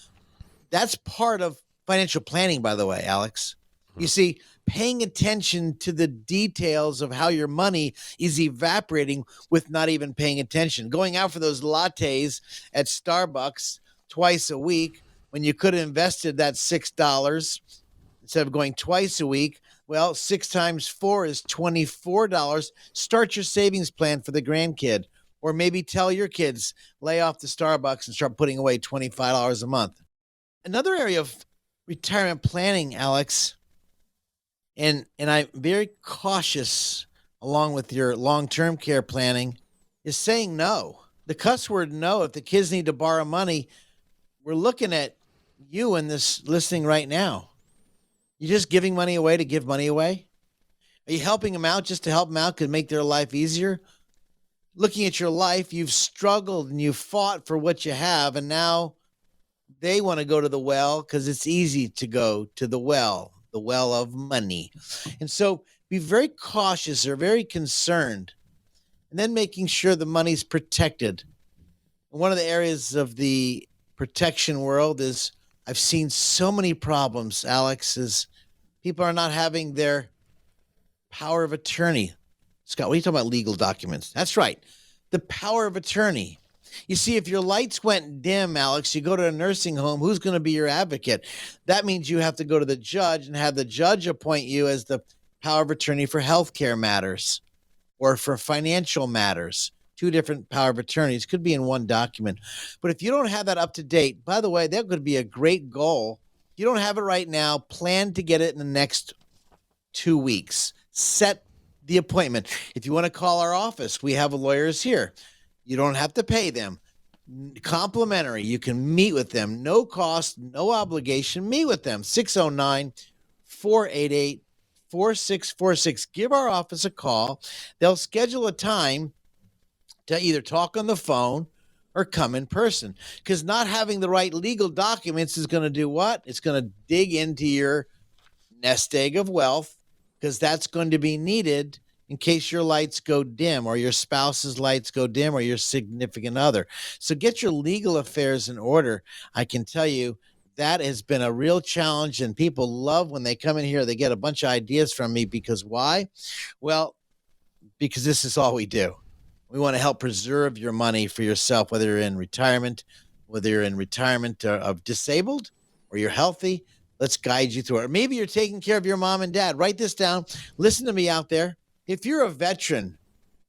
That's part of financial planning, by the way, Alex. You see, paying attention to the details of how your money is evaporating with not even paying attention. Going out for those lattes at Starbucks twice a week when you could have invested that $6 instead of going twice a week. Well, 6 times 4 is $24. Start your savings plan for the grandkid, or maybe tell your kids, lay off the Starbucks and start putting away $25 a month. Another area of retirement planning, Alex, and I'm very cautious along with your long-term care planning, is saying no. The cuss word no. If the kids need to borrow money, we're looking at you in this listening right now. You just giving money away to give money away? Are you helping them out just to help them out, could make their life easier? Looking at your life, you've struggled and you've fought for what you have, and now they want to go to the well because it's easy to go to the well of money. And so be very cautious or very concerned, and then making sure the money's protected. And one of the areas of the protection world is I've seen so many problems, Alex, is people are not having their power of attorney. Scott, what are you talking about, legal documents? That's right. The power of attorney. You see, if your lights went dim, Alex, you go to a nursing home, who's going to be your advocate? That means you have to go to the judge and have the judge appoint you as the power of attorney for healthcare matters or for financial matters. 2 different power of attorneys could be in one document. But if you don't have that up to date, by the way, that could be a great goal. If you don't have it right now, plan to get it in the next 2 weeks. Set the appointment. If you want to call our office, we have lawyers here. You don't have to pay them. Complimentary. You can meet with them. No cost, no obligation. Meet with them. 609-488-4646. Give our office a call. They'll schedule a time to either talk on the phone or come in person. Because not having the right legal documents is going to do what? It's going to dig into your nest egg of wealth, because that's going to be needed in case your lights go dim or your spouse's lights go dim or your significant other. So get your legal affairs in order. I can tell you that has been a real challenge, and people love when they come in here, they get a bunch of ideas from me. Because why? Well, because this is all we do. We want to help preserve your money for yourself, whether you're in retirement, of disabled or you're healthy. Let's guide you through it. Or maybe you're taking care of your mom and dad. Write this down. Listen to me out there. If you're a veteran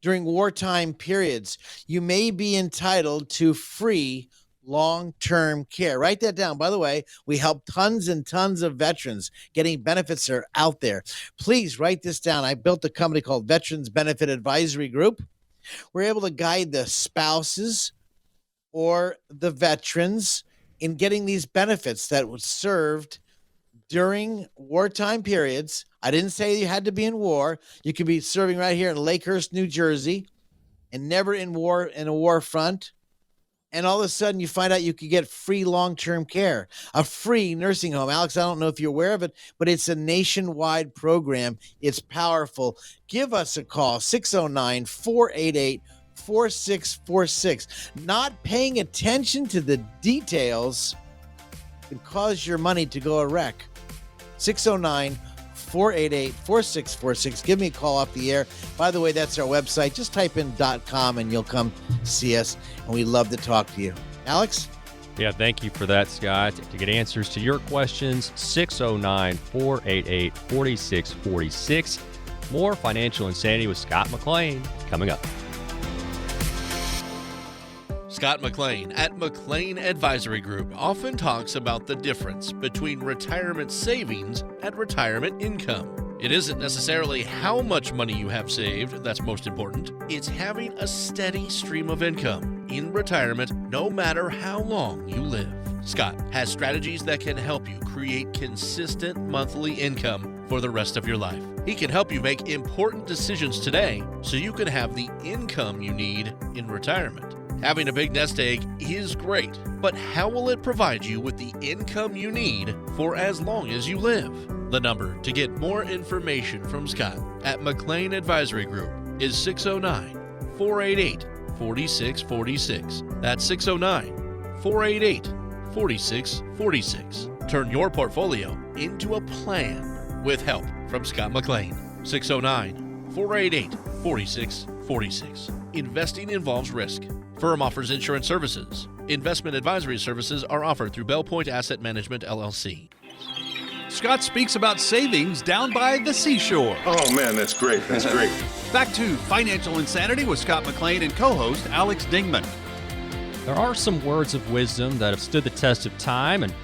during wartime periods, you may be entitled to free long-term care. Write that down. By the way, we help tons and tons of veterans. Getting benefits are out there. Please write this down. I built a company called Veterans Benefit Advisory Group. We're able to guide the spouses or the veterans in getting these benefits that was served during wartime periods. I didn't say you had to be in war. You could be serving right here in Lakehurst, New Jersey, and never in a war front. And all of a sudden you find out you could get free long-term care, a free nursing home. Alex, I don't know if you're aware of it, but it's a nationwide program. It's powerful. Give us a call, 609-488-4646. Not paying attention to the details could cause your money to go a wreck. 609-488-4646. Give me a call off the air. By the way, that's our website. Just type in .com and you'll come see us, and we'd love to talk to you. Alex? Yeah, thank you for that, Scott. To get answers to your questions, 609-488-4646. More Financial Insanity with Scott McLean coming up. Scott McLean at McLean Advisory Group often talks about the difference between retirement savings and retirement income. It isn't necessarily how much money you have saved that's most important. It's having a steady stream of income in retirement no matter how long you live. Scott has strategies that can help you create consistent monthly income for the rest of your life. He can help you make important decisions today so you can have the income you need in retirement. Having a big nest egg is great, but how will it provide you with the income you need for as long as you live? The number to get more information from Scott at McLean Advisory Group is 609-488-4646. That's 609-488-4646. Turn your portfolio into a plan with help from Scott McLean. 609-488-4646. Investing involves risk. Firm offers insurance services. Investment advisory services are offered through Bell Point Asset Management, LLC. Scott speaks about savings down by the seashore. Oh, man, that's great. That's great. Back to Financial Insanity with Scott McLean and co-host Alex Dingman. There are some words of wisdom that have stood the test of time, and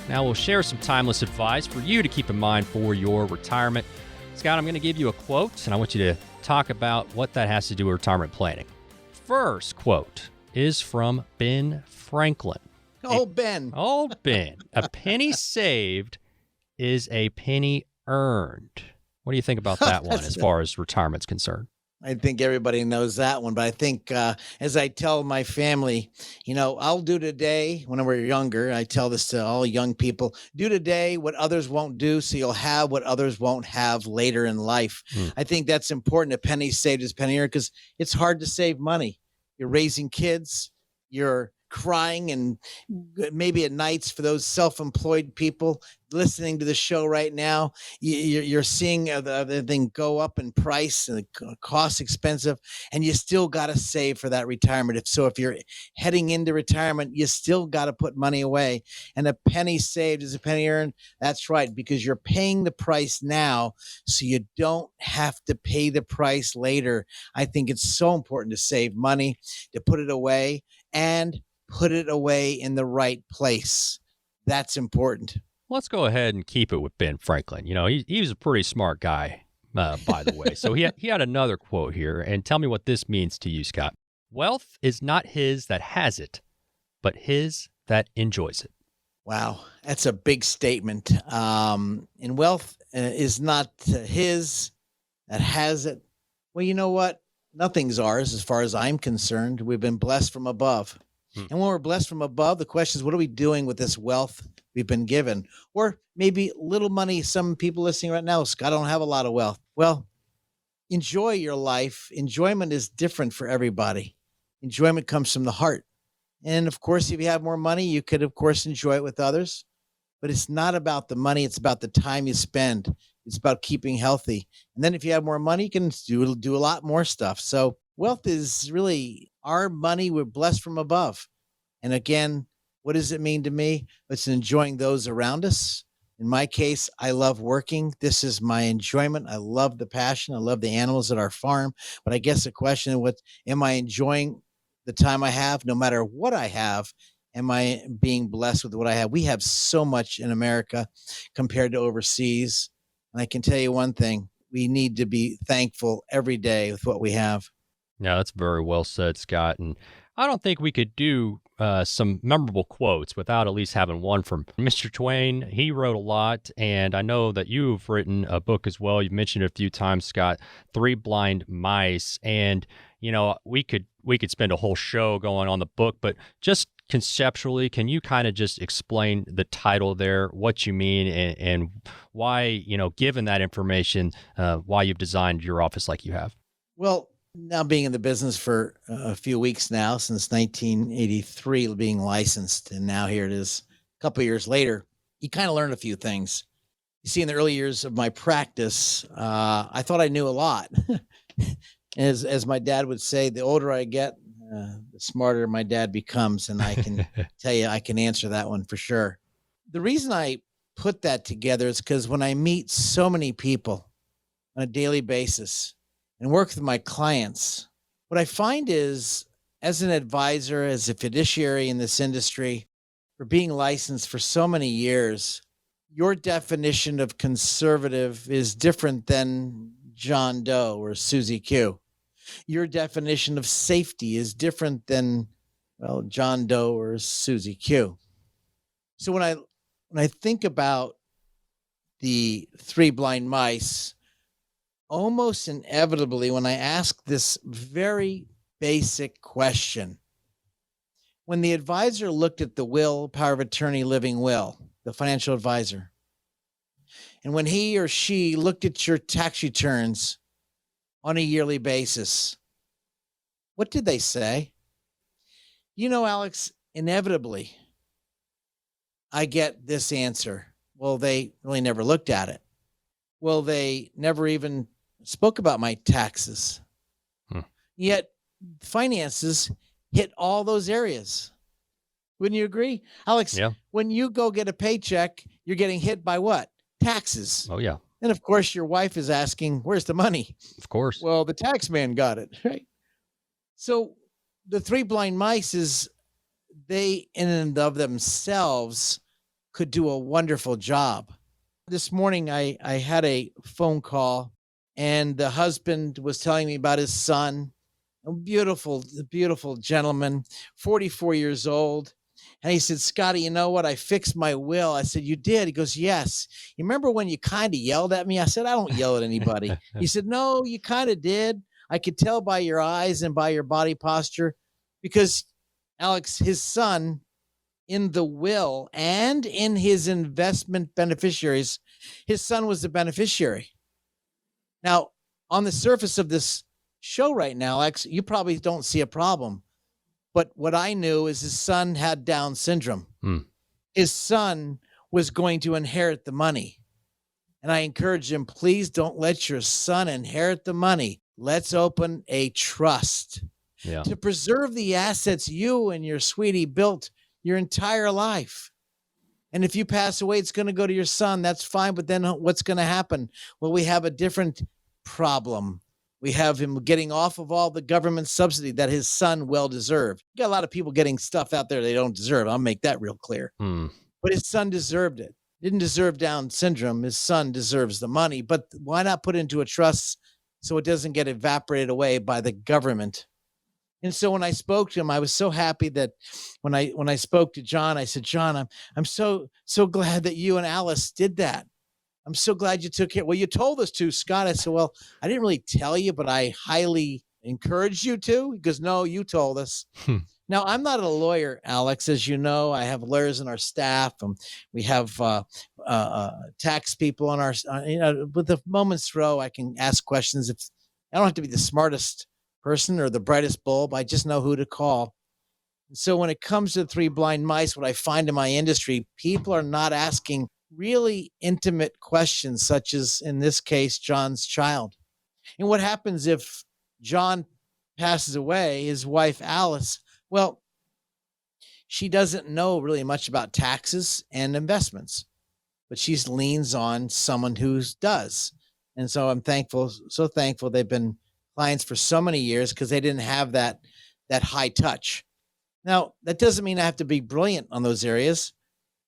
now we'll share some timeless advice for you to keep in mind for your retirement. Scott, I'm going to give you a quote, and I want you to talk about what that has to do with retirement planning. First quote is from Ben Franklin. Ben. Oh, Ben. A penny saved is a penny earned. What do you think about that one as far as retirement's concerned? I think everybody knows that one, but I think as I tell my family, I'll do today when we're younger. I tell this to all young people, do today what others won't do so you'll have what others won't have later in life. I think that's important. A penny saved is a penny earned because it's hard to save money. You're raising kids, you're crying, and maybe at nights for those self-employed people listening to the show right now, you're seeing the thing go up in price and the cost expensive, and you still got to save for that retirement. If you're heading into retirement, you still got to put money away, and a penny saved is a penny earned. That's right, because you're paying the price now so you don't have to pay the price later. I think it's so important to save money, to put it away, and put it away in the right place. That's important. Let's go ahead and keep it with Ben Franklin. He was a pretty smart guy, by the way. So he had another quote here, and tell me what this means to you, Scott. Wealth is not his that has it, but his that enjoys it. Wow, that's a big statement. And wealth is not his that has it. Well, you know what? Nothing's ours as far as I'm concerned. We've been blessed from above. And when we're blessed from above, the question is, what are we doing with this wealth we've been given? Or maybe little money. Some people listening right now, Scott, I don't have a lot of wealth. Well, enjoy your life. Enjoyment is different for everybody. Enjoyment comes from the heart. And of course, if you have more money, you could, of course, enjoy it with others. But it's not about the money. It's about the time you spend. It's about keeping healthy. And then if you have more money, you can do a lot more stuff. So wealth is really our money. We're blessed from above. And again, what does it mean to me? It's enjoying those around us. In my case, I love working. This is my enjoyment. I love the passion. I love the animals at our farm. But I guess the question is, am I enjoying the time I have? No matter what I have, am I being blessed with what I have? We have so much in America compared to overseas. And I can tell you one thing, we need to be thankful every day with what we have. Yeah, that's very well said, Scott. And I don't think we could do some memorable quotes without at least having one from Mr. Twain. He wrote a lot, and I know that you've written a book as well. You've mentioned it a few times, Scott, Three Blind Mice. And, we could spend a whole show going on the book, but just conceptually, can you kind of just explain the title there, what you mean, and why, given that information, why you've designed your office like you have? Well, now being in the business for a few weeks now, since 1983, being licensed, and now here it is a couple of years later, you kind of learn a few things. You see, in the early years of my practice, I thought I knew a lot. As my dad would say, the older I get, the smarter my dad becomes, and I can tell you, I can answer that one for sure. The reason I put that together is because when I meet so many people on a daily basis and work with my clients, what I find is, as an advisor, as a fiduciary in this industry, for being licensed for so many years, your definition of conservative is different than John Doe or Susie Q. Your definition of safety is different than, John Doe or Susie Q. So when I think about the Three Blind Mice, almost inevitably, when I ask this very basic question, When the advisor looked at the will, power of attorney, living will, the financial advisor, and when he or she looked at your tax returns on a yearly basis, what did they say? You know, Alex, inevitably, I get this answer. Well, they really never looked at it. Well, they never even spoke about my taxes. Yet finances hit all those areas. Wouldn't you agree? Alex, Yeah. When you go get a paycheck, you're getting hit by what? Taxes. Oh, yeah. And of course, your wife is asking, where's the money? Of course. Well, the tax man got it, right? So the three blind mice is they in and of themselves could do a wonderful job. This morning, I had a phone call and the husband was telling me about his son, a beautiful gentleman, 44 years old. And he said, Scotty, you know what? I fixed my will. I said, you did? He goes, yes. You remember when you kind of yelled at me? I said, I don't yell at anybody. He said, no, you kind of did. I could tell by your eyes and by your body posture because, Alex, his son in the will and in his investment beneficiaries, his son was the beneficiary. Now, on the surface of this show right now, Alex, you probably don't see a problem. But what I knew is his son had Down syndrome. His son was going to inherit the money. And I encouraged him, please don't let your son inherit the money. Let's open a trust to preserve the assets you and your sweetie built your entire life. And if you pass away, it's going to go to your son. That's fine. But then what's going to happen? Well, we have a different problem. We have him getting off of all the government subsidy that his son well deserved. You got a lot of people getting stuff out there they don't deserve. I'll make that real clear. But his son deserved it. Didn't deserve Down syndrome. His son deserves the money. But why not put it into a trust so it doesn't get evaporated away by the government? And so when I spoke to him, I was so happy that when I spoke to John, I said, John, I'm so glad that you and Alice did that. I'm so glad you took care. Well, you told us to, Scott. I said, well, I didn't really tell you, but I highly encouraged you to. He goes, no, you told us. Now, I'm not a lawyer, Alex. As you know, I have lawyers in our staff. And we have tax people on our, with the moment's throw, I can ask questions. If I don't have to be the smartest person or the brightest bulb, I just know who to call. So when it comes to three blind mice, what I find in my industry, people are not asking really intimate questions, such as in this case, John's child. And what happens if John passes away, his wife, Alice, well, she doesn't know really much about taxes and investments, but she leans on someone who does. And so I'm so thankful they've been clients for so many years because they didn't have that high touch. Now, that doesn't mean I have to be brilliant on those areas.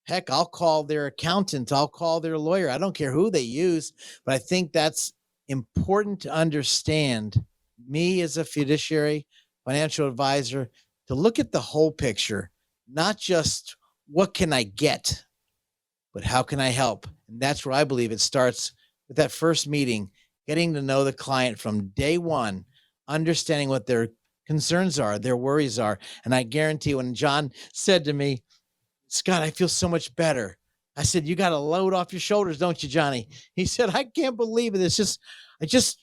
Heck, I'll call their accountant. I'll call their lawyer. I don't care who they use, but I think that's important to understand. Me as a fiduciary, financial advisor, to look at the whole picture, not just what can I get, but how can I help? And that's where I believe it starts with that first meeting, getting to know the client from day one, understanding what their concerns are, their worries are. And I guarantee when John said to me, Scott, I feel so much better. I said, you got a load off your shoulders, don't you, Johnny? He said, I can't believe it. It just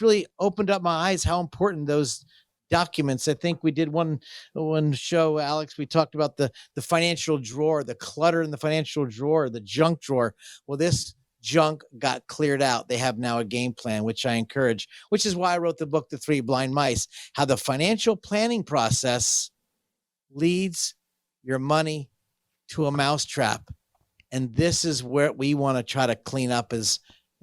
really opened up my eyes how important those documents. I think we did one show, Alex, we talked about the financial drawer, the clutter in the financial drawer, the junk drawer. Well, this junk got cleared out. They have now a game plan, which I encourage, which is why I wrote the book, The Three Blind Mice, how the financial planning process leads your money to a mousetrap. And this is where we want to try to clean up as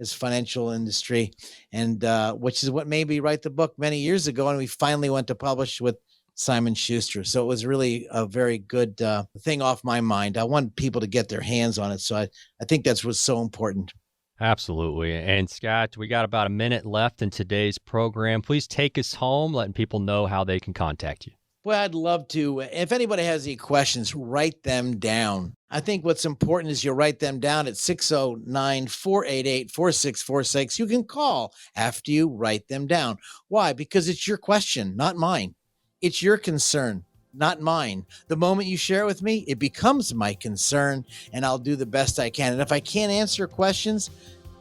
financial industry. And which is what made me write the book many years ago. And we finally went to publish with Simon Schuster. So it was really a very good thing off my mind. I want people to get their hands on it. So I think that's what's so important. Absolutely. And Scott, we got about a minute left in today's program. Please take us home, letting people know how they can contact you. Well, I'd love to. If anybody has any questions, write them down. I think what's important is you write them down at 609-488-4646. You can call after you write them down. Why? Because it's your question, not mine. It's your concern, not mine. The moment you share it with me, it becomes my concern, and I'll do the best I can. And if I can't answer questions,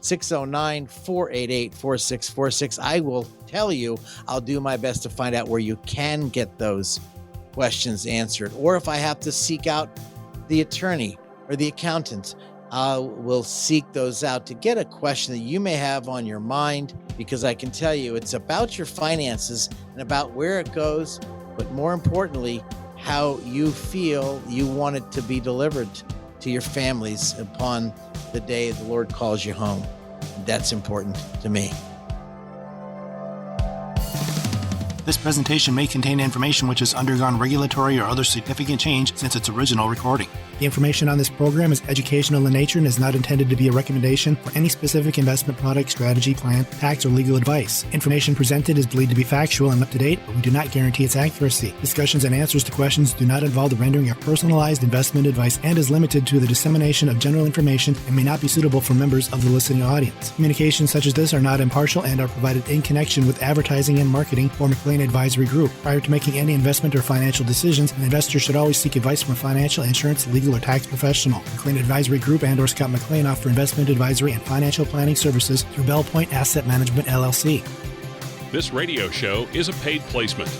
609-488-4646, I will tell you, I'll do my best to find out where you can get those questions answered. Or if I have to seek out the attorney or the accountant, I will seek those out to get a question that you may have on your mind, because I can tell you it's about your finances and about where it goes, but more importantly, how you feel you want it to be delivered to your families upon the day the Lord calls you home. That's important to me. This presentation may contain information which has undergone regulatory or other significant change since its original recording. The information on this program is educational in nature and is not intended to be a recommendation for any specific investment product, strategy, plan, tax, or legal advice. Information presented is believed to be factual and up to date, but we do not guarantee its accuracy. Discussions and answers to questions do not involve the rendering of personalized investment advice and is limited to the dissemination of general information and may not be suitable for members of the listening audience. Communications such as this are not impartial and are provided in connection with advertising and marketing for McLean Advisory Group. Prior to making any investment or financial decisions, an investor should always seek advice from a financial, insurance, legal, or tax professional. McLean Advisory Group and or Scott McLean offer investment advisory and financial planning services through Bell Point Asset Management, LLC. This radio show is a paid placement.